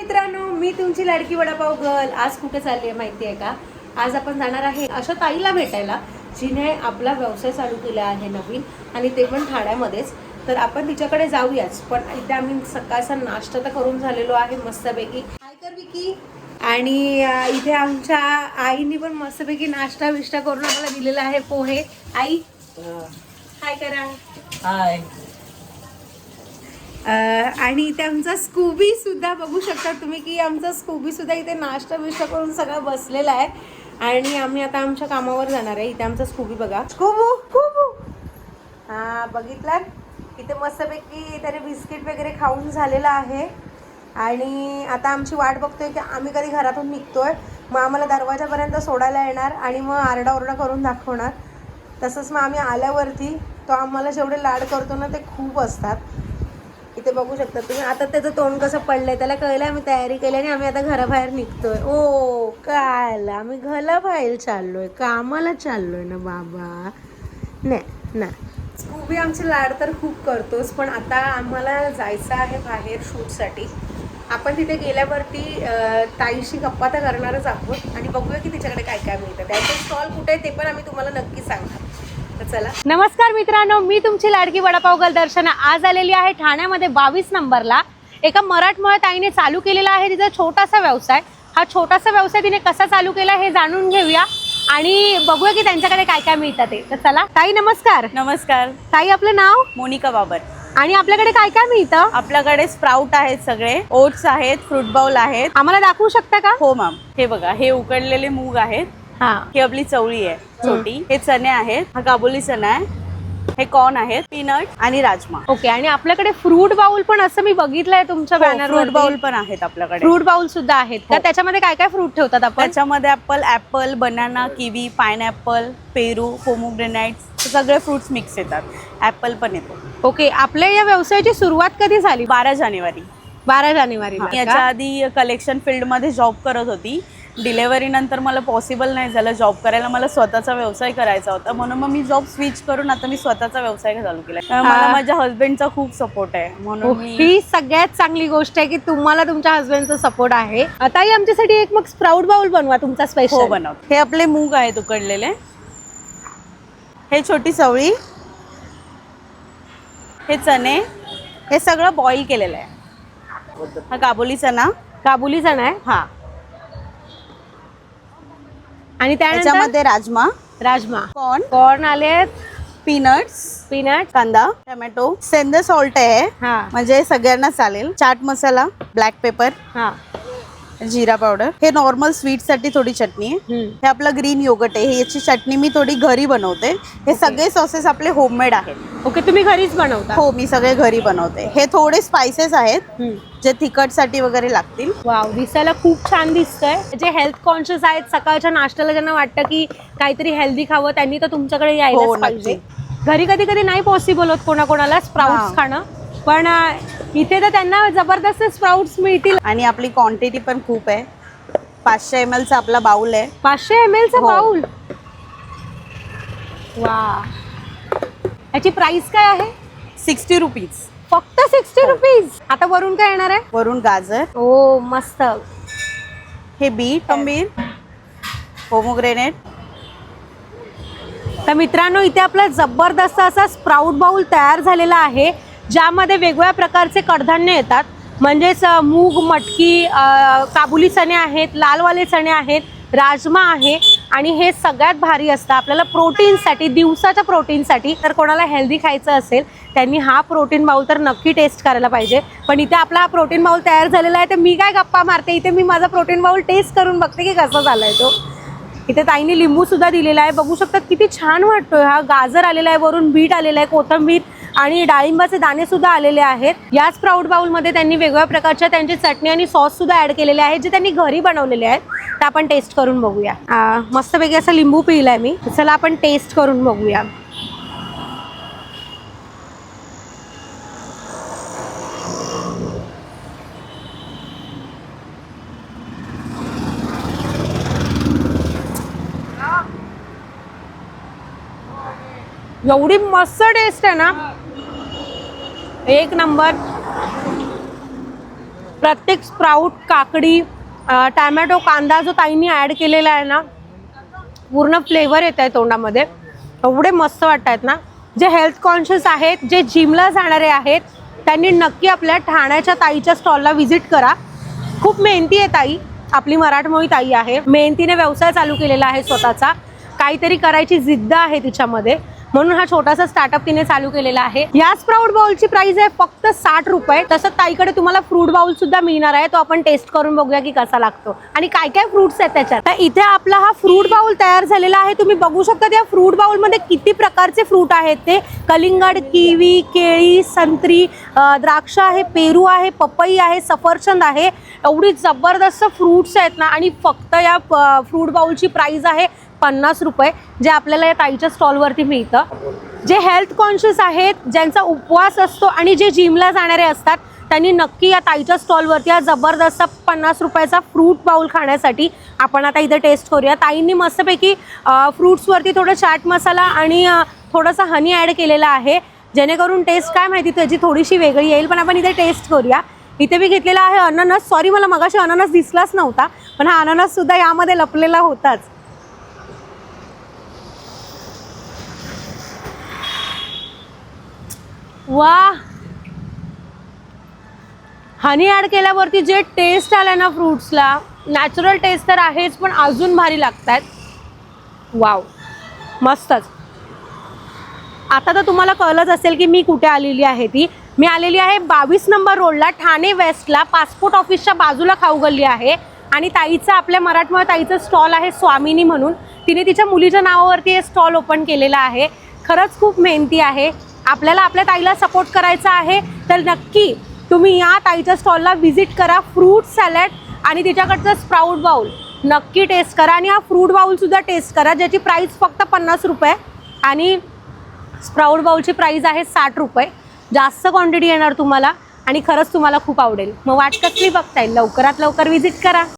मित्रांनो, मी तुमची लाडकी वडापाव गर्ल. आज कुठे चालली आहे माहिती आहे का? आज आपण जाणार आहे अशा ताईला भेटायला जिने आपला व्यवसाय चालू केला आहे नवीन, आणि ते पण ठाण्यामध्येच. तर आपण तिच्याकडे जाऊयाच, पण इथे आम्ही सकाळचा नाश्ता तर करून झालेलो आहे मस्तपैकी. काय कर विकी. आणि इथे आमच्या आईनी पण मस्तपैकी नाश्ता विष्टा करून आम्हाला दिलेला आहे, पोहे. आई हाय करा. हाय. आणि इथे आमचा स्कूबी सुद्धा बघू शकता तुम्ही की आमचा स्कूबी सुद्धा इथे नाश्ता बिष्टा करून सगळा बसलेला आहे. आणि आम्ही आता आमच्या कामावर जाणार आहे. इथे आमचा स्कूबी बघा, स्कूबू स्कूबू. हा बघितलात, इथे मस्तपैकी त्याने बिस्किट वगैरे खाऊन झालेला आहे. आणि आता आमची वाट बघतोय की आम्ही कधी घरातून निघतोय, मग आम्हाला दरवाजापर्यंत सोडायला येणार आणि मग आरडाओरडा करून दाखवणार. तसंच मग आम्ही आल्यावरती तो आम्हाला जेवढे लाड करतो ना ते खूप असतात. इथे बघू शकता तुम्ही. आता त्याचं तोंड कसं पडलंय, त्याला कळलं आम्ही तयारी केली आणि आम्ही आता घराबाहेर निघतोय. ओ काय आम्ही घराबाहेर चाललोय, कामाला चाललोय ना बाबा. नाही ना, स्कूबी आमचे लाड तर खूप करतोच, पण आता आम्हाला जायचं आहे बाहेर शूटसाठी. आपण तिथे गेल्यावरती ताईशी गप्पा तर करणारच आहोत आणि बघूया की तिच्याकडे काय काय मिळतं. त्याचे स्टॉल कुठे आहे ते पण आम्ही तुम्हाला नक्की सांगणार. चला. नमस्कार मित्रांनो, मी तुमची लाडकी वडापाव गर्ल दर्शना. आज आलेली आहे ठाण्यामध्ये 22 नंबरला. एका मराठमोळ्या ताईने चालू केलेला आहे तिचा छोटासा व्यवसाय. हा छोटासा व्यवसाय तिने कसा चालू केला हे जाणून घेऊया आणि बघूया की त्यांच्याकडे काय काय मिळतं ते. तर चला. ताई नमस्कार. नमस्कार ताई आपलं नाव? मोनिका बाबर. आणि आपल्याकडे काय काय मिळतं? आपल्याकडे स्प्राउट आहेत, सगळे ओट्स आहेत, फ्रूट बाउल आहेत. आम्हाला दाखवू शकता का? हो मॅम. हे बघा, हे उकडलेले मूग आहेत. ही आपली चवळी आहे छोटी. हे चणे आहेत, हा काबुली चणा आहे, हे कॉर्न आहेत, पीनट आणि राजमा. ओके. आणि आपल्याकडे फ्रूट बाउल पण असं मी बघितलंय तुमच्या बॅनर. फ्रूट बाउल पण आहेत आपल्याकडे. फ्रूट बाउल सुद्धा आहेत का? त्याच्यामध्ये काय काय फ्रूट ठेवतात आपण? त्याच्यामध्ये ऍपल, बनाना, किवी, पायनॅपल, पेरू, पोमोग्रेनाइट्स सगळे फ्रुट्स मिक्स येतात. ऍपल पण येतो. ओके. आपल्या या व्यवसायाची सुरुवात कधी झाली? 12 जानेवारी. 12 जानेवारीला. याच्या आधी कलेक्शन फील्डमध्ये जॉब करत होती. डिलेव्हरी नंतर मला पॉसिबल नाही झालं जॉब करायला. मला स्वतःचा व्यवसाय करायचा होता, म्हणून मग मी जॉब स्विच करून आता मी स्वतःचा व्यवसाय चालू केला. मला माझ्या हस्बंडचा खूप सपोर्ट आहे, म्हणून ही सगळ्यात चांगली गोष्ट आहे की तुम्हाला तुमच्या हस्बंडचा सपोर्ट आहे. आताही आमच्यासाठी एक मग स्प्राउट बाउल बनवा तुमचा स्पेशल. हो बनव. हे आपले मूग आहेत उकडलेले, हे छोटी चवळी, हे चणे, हे सगळं बॉईल केलेलं आहे. हा काबुली चणा. काबुली चणा आहे. हा. आणि त्याच्यामध्ये राजमा, कॉर्न आले आहेत, पीनट, कांदा, टोमॅटो, सेंद सॉल्ट आहे म्हणजे सगळ्यांना चालेल. चाट मसाला, ब्लॅक पेपर, जिरा पावडर. हे नॉर्मल स्वीट साठी थोडी चटणी आहे. हे आपलं ग्रीन योगर्ट आहे. याची चटणी मी थोडी घरी बनवते. हे सगळे सॉसेस आपले होममेड आहेत. ओके. तुम्ही घरीच बनवता? हो, मी सगळे घरी बनवते. हे थोडे स्पाइसेस आहेत जे तिखट साठी वगैरे लागतील. वाव, दिसायला खूप छान दिसतंय. जे हेल्थ कॉन्शियस आहेत, सकाळच्या नाश्त्याला ज्यांना वाटतं की काहीतरी हेल्दी खावं, त्यांनी तर तुमच्याकडे यायलाच पाहिजे. घरी कधी कधी नाही पॉसिबल होत कोणाकोणाला स्प्राउट्स खाणं, पण इथे तर त्यांना जबरदस्त स्प्राउट्स मिळतील. आणि आपली क्वांटिटी पण खूप आहे. 500 ml चा आपला बाउल आहे. 500 ml चा बाउल. वा. याची प्राइस काय आहे? 60 रुपीज. फक्त 60 रुपीज. आता वरून काय येणार आहे? वरून गाजर. ओ मस्त. हे बीट, पोमोग्रेनेट. तर मित्रांनो, इथे आपला जबरदस्त असा स्प्राउट बाउल तयार झालेला आहे, ज्यामध्ये वेगवेगळ्या प्रकारचे कडधान्य येतात. म्हणजेच मूग, मटकी, काबुली चणे आहेत, लालवाले चणे आहेत, राजमा आहे. आणि हे सगळ्यात भारी असतं आपल्याला प्रोटीनसाठी, दिवसाच्या प्रोटीनसाठी. तर कोणाला हेल्दी खायचं असेल त्यांनी हा प्रोटीन बाउल तर नक्की टेस्ट करायला पाहिजे. पण इथे आपला हा प्रोटीन बाउल तयार झालेला आहे, तर मी काय गप्पा मारते, इथे मी माझा प्रोटीन बाउल टेस्ट करून बघते की कसा झालाय तो. इथे ताईने लिंबू सुद्धा दिलेला आहे. बघू शकतात किती छान वाटतोय. हा गाजर आलेला आहे, वरून बीट आलेला आहे, कोथिंबीर आणि डाळिंबाचे दाणे सुद्धा आलेले आहेत. या स्प्राउट बाउल मध्ये त्यांनी वेगवेगळ्या प्रकारच्या त्यांची चटणी आणि सॉस सुद्धा ऍड केलेले आहेत, जे त्यांनी घरी बनवलेले आहेत. तर आपण टेस्ट करून बघूया. मस्तपैकी असा लिंबू पिलाय मी. चला आपण टेस्ट करून बघूया. एवढी मस्त टेस्ट आहे ना, एक नंबर. प्रत्येक स्प्राऊट, काकडी, टॅमॅटो, कांदा जो ताईंनी ॲड केलेला आहे ना, पूर्ण फ्लेवर येत आहे तोंडामध्ये. एवढे मस्त वाटत आहेत ना. जे हेल्थ कॉन्शियस आहेत, जे जिमला जाणारे आहेत, त्यांनी नक्की आपल्या ठाण्याच्या ताईच्या स्टॉलला व्हिजिट करा. खूप मेहनती आहे ताई, आपली मराठमोळी ताई आहे. मेहनतीने व्यवसाय चालू केलेला आहे स्वतःचा. काहीतरी करायची जिद्द आहे तिच्यामध्ये, म्हणून हा छोटासा स्टार्टअप तिने चालू केलेला आहे. या स्प्राऊट बाउलची प्राइस आहे फक्त 60 रुपये. तसंच ताईकडे तुम्हाला फ्रूट बाउल सुद्धा मिळणार आहे. तो आपण टेस्ट करून बघूया की कसा लागतो आणि काय काय फ्रुट्स आहेत त्याच्यात. तर इथे आपला हा फ्रूट बाउल तयार झालेला आहे. तुम्ही बघू शकता त्या फ्रूट बाउलमध्ये किती प्रकारचे फ्रूट आहेत ते. कलिंगड, किवी, केळी, संत्री, द्राक्ष आहे, पेरू आहे, पपई आहे, सफरचंद आहे. एवढी जबरदस्त फ्रूट्स आहेत ना. आणि फक्त या फ्रूट बाउलची प्राइस आहे 50 रुपये, जे आपल्याला या ताईच्या स्टॉलवरती मिळतं. जे हेल्थ कॉन्शियस आहेत, ज्यांचा उपवास असतो आणि जे जिमला जाणारे असतात, त्यांनी नक्की या ताईच्या स्टॉलवरती हा जबरदस्त 50 रुपयाचा फ्रूट बाउल खाण्यासाठी आपण आता इथे टेस्ट करूया. ताईंनी मस्तपैकी फ्रूट्सवरती थोडं चाट मसाला आणि थोडंसं हनी ॲड केलेला आहे, जेणेकरून टेस्ट काय माहिती त्याची थोडीशी वेगळी येईल. पण आपण इथे टेस्ट करूया. इथे मी घेतलेला आहे अननस. सॉरी, मला मगाशी अननस दिसलाच नव्हता, पण हा अननससुद्धा यामध्ये लपलेला होताच. वा, हनी ॲड केल्यावरती जे टेस्ट आलं ना फ्रूट्सला, नॅचरल टेस्ट तर आहेच, पण अजून भारी लागत आहेत. वाव, मस्तच. आता तर तुम्हाला कळलंच असेल की मी कुठे आलेली आहे. मी आलेली आहे 22 नंबर रोडला, ठाणे वेस्टला, पासपोर्ट ऑफिसच्या बाजूला खाऊ गल्ली आहे. आणि ताईचा, आपल्या मराठमोळ्या ताईचं स्टॉल आहे स्वामिनी म्हणून. तिने तिच्या मुलीच्या नावावरती हे स्टॉल ओपन केलेला आहे. खरंच खूप मेहनती आहे. आपल्याला आपल्या ताईला सपोर्ट करायचा आहे तर नक्की तुम्ही या ताईच्या स्टॉलला व्हिजिट करा. फ्रूट सॅलड आणि तिच्याकडचं स्प्राऊट बाउल नक्की टेस्ट करा. आणि हा फ्रूट बाउलसुद्धा टेस्ट करा, ज्याची प्राईस फक्त 50 रुपये आणि स्प्राऊट बाउलची प्राईस आहे 60 रुपये. जास्त क्वांटिटी येणार तुम्हाला आणि खरंच तुम्हाला खूप आवडेल. मग वाट कसली बघताय, लवकरात लवकर व्हिजिट करा.